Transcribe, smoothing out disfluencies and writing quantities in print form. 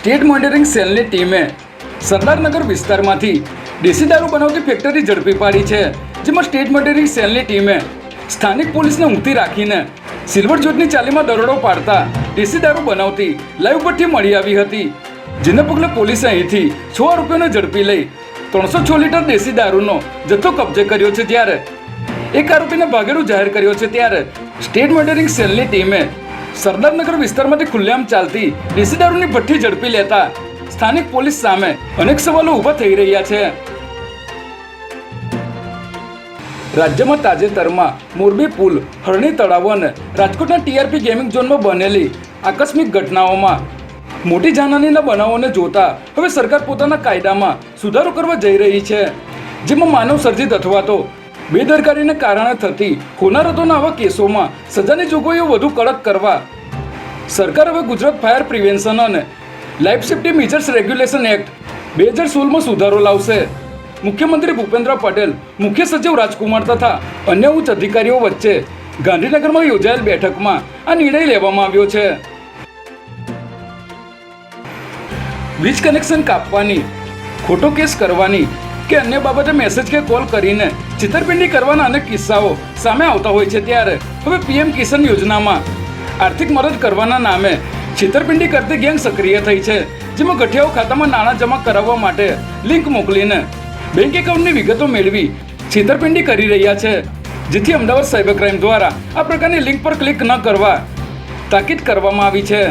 State monitoring સેલની ટીમે સરદારનગર વિસ્તારમાંથી દેશી દારૂ બનાવતી ફેક્ટરી ઝડપી પાડી છે, જેમાં સ્ટેટ મોનિટરિંગ સેલની ટીમે સ્થાનિક પોલીસને ઊંઘતી રાખીને સિલ્વર જૂથની ચાલીમાં દરોડો પાડતા દેશી દારૂ બનાવતી લાઈવ ભઠ્ઠી મળી આવી હતી, જેને પગલે પોલીસે અહીંથી 6 આરોપીઓને ઝડપી લઈ 306 લીટર દેશી દારૂનો જથ્થો કબજે કર્યો છે। ત્યારે એક આરોપીને ભાગેડુ જાહેર કર્યો છે। ત્યારે સ્ટેટ મોનિટરિંગ સેલની ટીમે સરદારનગર વિસ્તારમાંથી ખુલ્લેઆમ ચાલતી દેશી દારૂની ભઠ્ઠી ઝડપી લેતા સ્થાનિક પોલીસ સામે અનેક સવાલો ઊભા થઈ રહ્યા છે। રાજ્યમાં તાજેતરમાં મોરબી પુલ, હરણી તળાવ અને રાજકોટના ટીઆરપી ગેમિંગ ઝોનમાં બનેલી આકસ્મિક ઘટનાઓમાં મોટી જાનહાનિના બનાવોને જોતા હવે સરકાર પોતાના કાયદામાં સુધારો કરવા જઈ રહી છે, જેમાં માનવ સર્જિત અથવા તો બેદરકારીને કારણે થતી હોનારતોના આવા કેસોમાં સજાની જોગવાઈઓ વધુ કડક કરવા સરકાર હવે ગુજરાત ફાયર પ્રિવેન્શન અને life safety measures regulation act 2016માં સુધારો લાવશે। મુખ્યમંત્રી ભૂપેન્દ્ર પટેલ, મુખ્ય સચિવ રાજકુમાર તથા અન્ય ઉચ્ચ અધિકારીઓ વચ્ચે ગાંધીનગરમાં યોજાયેલ બેઠકમાં આ નિર્ણય લેવામાં આવ્યો છે। વીજ કનેક્શન કાપવાની, ખોટો કેસ કરવાની કે અન્ય બાબતે મેસેજ કે કોલ કરીને છેતરપિંડી કરવાના અનેક કિસ્સાઓ સામે આવતા હોય છે। ત્યારે હવે પીએમ કિસાન યોજનામાં આર્થિક મદદ કરવાના નામે છેતરપિંડી કરતી ગેંગ સક્રિય થઈ છે, જેમાં ગઠિયાઓ ખાતામાં નાણાં જમા કરાવવા માટે લિંક મોકલીને બેંક એકાઉન્ટની વિગતો મેળવી છેતરપિંડી કરી રહ્યા છે, જેથી અમદાવાદ સાયબર ક્રાઇમ દ્વારા આ પ્રકારની લિંક પર ક્લિક ન કરવા તાકીદ કરવામાં આવી છે।